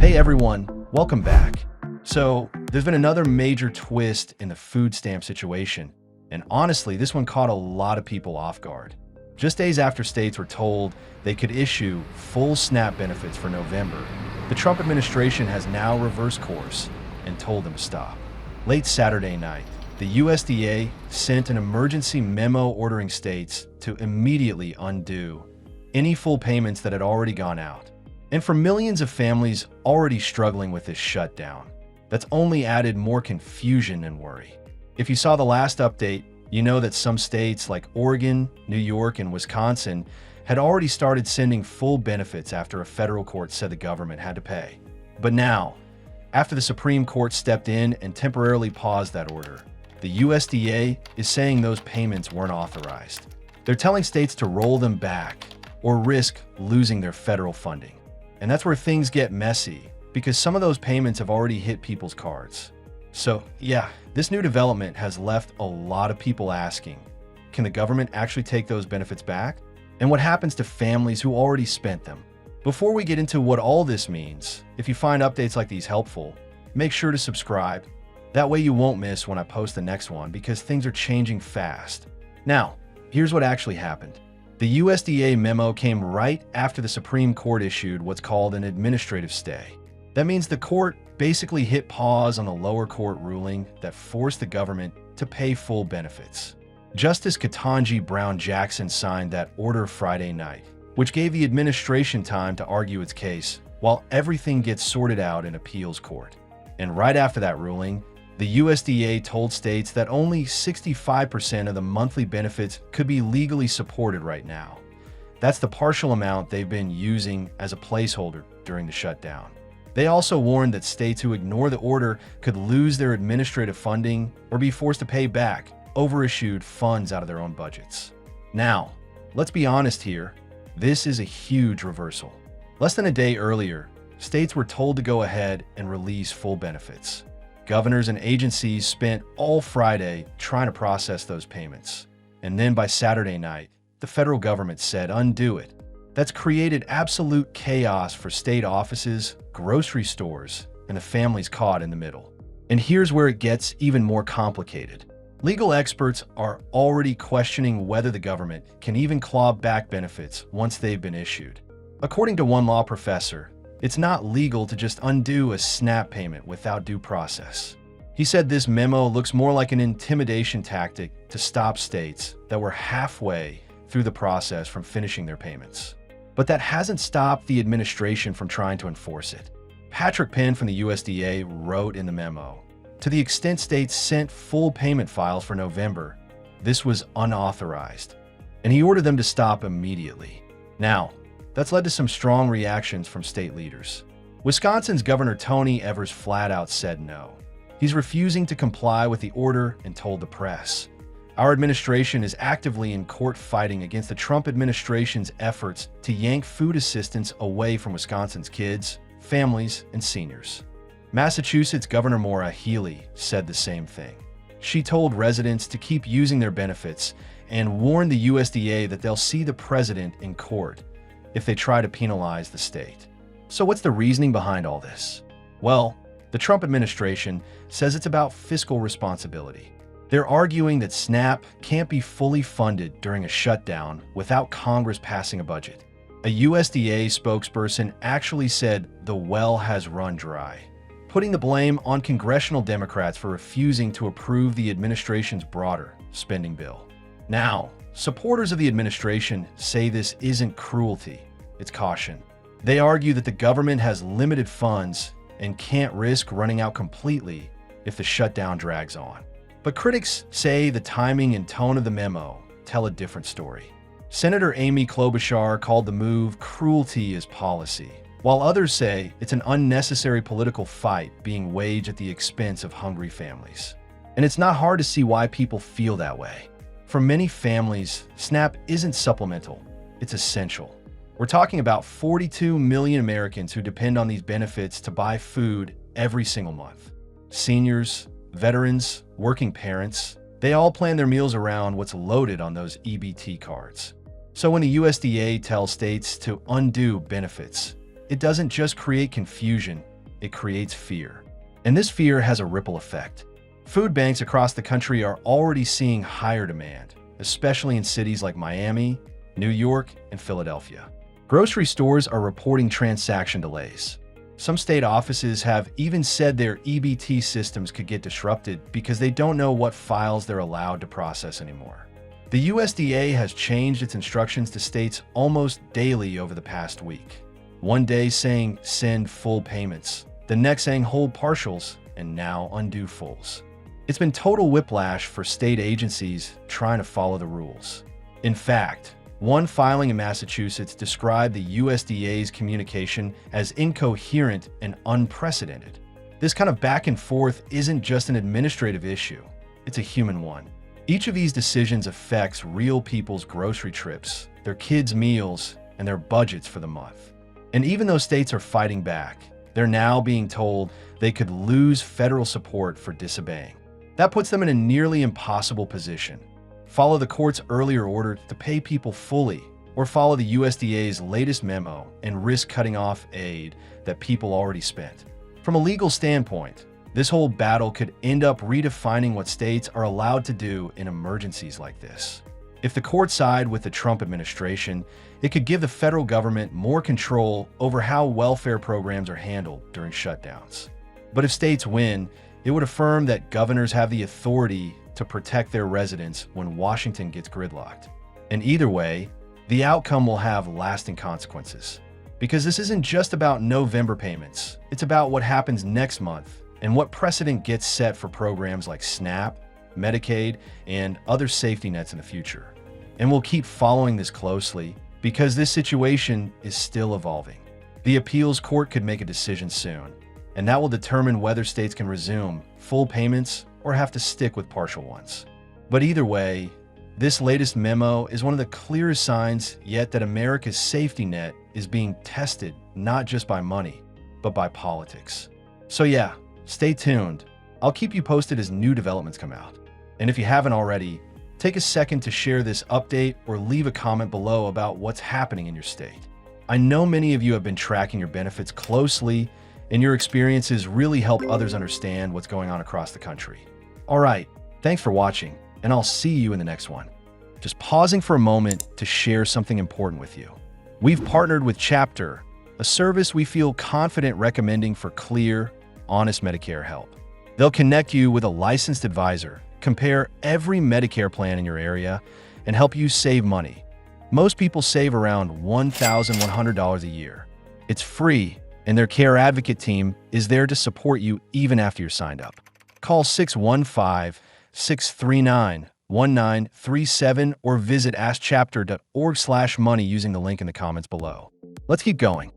Hey everyone, welcome back. So, there's been another major twist in the food stamp situation, and honestly, this one caught a lot of people off guard. Just days after states were told they could issue full SNAP benefits for November, the Trump administration has now reversed course and told them to stop. Late Saturday night, the USDA sent an emergency memo ordering states to immediately undo any full payments that had already gone out. And for millions of families already struggling with this shutdown, that's only added more confusion and worry. If you saw the last update, you know that some states like Oregon, New York, and Wisconsin had already started sending full benefits after a federal court said the government had to pay. But now, after the Supreme Court stepped in and temporarily paused that order, the USDA is saying those payments weren't authorized. They're telling states to roll them back or risk losing their federal funding. And that's where things get messy, because some of those payments have already hit people's cards. So yeah, this new development has left a lot of people asking, can the government actually take those benefits back? And what happens to families who already spent them? Before we get into what all this means, if you find updates like these helpful, make sure to subscribe. That way you won't miss when I post the next one, because things are changing fast. Now, here's what actually happened. The USDA memo came right after the Supreme Court issued what's called an administrative stay. That means the court basically hit pause on a lower court ruling that forced the government to pay full benefits. Justice Ketanji Brown Jackson signed that order Friday night, which gave the administration time to argue its case while everything gets sorted out in appeals court. And right after that ruling, the USDA told states that only 65% of the monthly benefits could be legally supported right now. That's the partial amount they've been using as a placeholder during the shutdown. They also warned that states who ignore the order could lose their administrative funding or be forced to pay back overissued funds out of their own budgets. Now, let's be honest here, this is a huge reversal. Less than a day earlier, states were told to go ahead and release full benefits. Governors and agencies spent all Friday trying to process those payments. And then by Saturday night, the federal government said undo it. That's created absolute chaos for state offices, grocery stores, and the families caught in the middle. And here's where it gets even more complicated. Legal experts are already questioning whether the government can even claw back benefits once they've been issued. According to one law professor, it's not legal to just undo a SNAP payment without due process. He said this memo looks more like an intimidation tactic to stop states that were halfway through the process from finishing their payments. But that hasn't stopped the administration from trying to enforce it. Patrick Penn from the USDA wrote in the memo, to the extent states sent full payment files for November, this was unauthorized, and he ordered them to stop immediately. Now, that's led to some strong reactions from state leaders. Wisconsin's Governor Tony Evers flat out said no. He's refusing to comply with the order and told the press, our administration is actively in court fighting against the Trump administration's efforts to yank food assistance away from Wisconsin's kids, families, and seniors. Massachusetts Governor Maura Healey said the same thing. She told residents to keep using their benefits and warned the USDA that they'll see the president in court if they try to penalize the state. So what's the reasoning behind all this? Well, the Trump administration says it's about fiscal responsibility. They're arguing that SNAP can't be fully funded during a shutdown without Congress passing a budget. A USDA spokesperson actually said the well has run dry, putting the blame on congressional Democrats for refusing to approve the administration's broader spending bill. Now, supporters of the administration say this isn't cruelty, it's caution. They argue that the government has limited funds and can't risk running out completely if the shutdown drags on. But critics say the timing and tone of the memo tell a different story. Senator Amy Klobuchar called the move cruelty as policy, while others say it's an unnecessary political fight being waged at the expense of hungry families. And it's not hard to see why people feel that way. For many families, SNAP isn't supplemental, it's essential. We're talking about 42 million Americans who depend on these benefits to buy food every single month. Seniors, veterans, working parents, they all plan their meals around what's loaded on those EBT cards. So when the USDA tells states to undo benefits, it doesn't just create confusion, it creates fear. And this fear has a ripple effect. Food banks across the country are already seeing higher demand, especially in cities like Miami, New York, and Philadelphia. Grocery stores are reporting transaction delays. Some state offices have even said their EBT systems could get disrupted because they don't know what files they're allowed to process anymore. The USDA has changed its instructions to states almost daily over the past week. One day saying send full payments, the next saying hold partials, and now undo fulls. It's been total whiplash for state agencies trying to follow the rules. In fact, one filing in Massachusetts described the USDA's communication as incoherent and unprecedented. This kind of back and forth isn't just an administrative issue, it's a human one. Each of these decisions affects real people's grocery trips, their kids' meals, and their budgets for the month. And even though states are fighting back, they're now being told they could lose federal support for disobeying. That puts them in a nearly impossible position. Follow the court's earlier order to pay people fully, or follow the USDA's latest memo and risk cutting off aid that people already spent. From a legal standpoint, this whole battle could end up redefining what states are allowed to do in emergencies like this. If the courts side with the Trump administration, it could give the federal government more control over how welfare programs are handled during shutdowns. But if states win, it would affirm that governors have the authority to protect their residents when Washington gets gridlocked. And either way, the outcome will have lasting consequences. Because this isn't just about November payments, it's about what happens next month and what precedent gets set for programs like SNAP, Medicaid, and other safety nets in the future. And we'll keep following this closely because this situation is still evolving. The appeals court could make a decision soon, and that will determine whether states can resume full payments or have to stick with partial ones. But either way, this latest memo is one of the clearest signs yet that America's safety net is being tested not just by money, but by politics. So yeah, stay tuned. I'll keep you posted as new developments come out. And if you haven't already, take a second to share this update or leave a comment below about what's happening in your state. I know many of you have been tracking your benefits closely, and your experiences really help others understand what's going on across the country. All right, thanks for watching, and I'll see you in the next one. Just pausing for a moment to share something important with you. We've partnered with Chapter, a service we feel confident recommending for clear, honest Medicare help. They'll connect you with a licensed advisor, compare every Medicare plan in your area, and help you save money. Most people save around $1,100 a year. It's free, and their care advocate team is there to support you even after you're signed up. Call 615-639-1937 or visit askchapter.org/money using the link in the comments below. Let's keep going.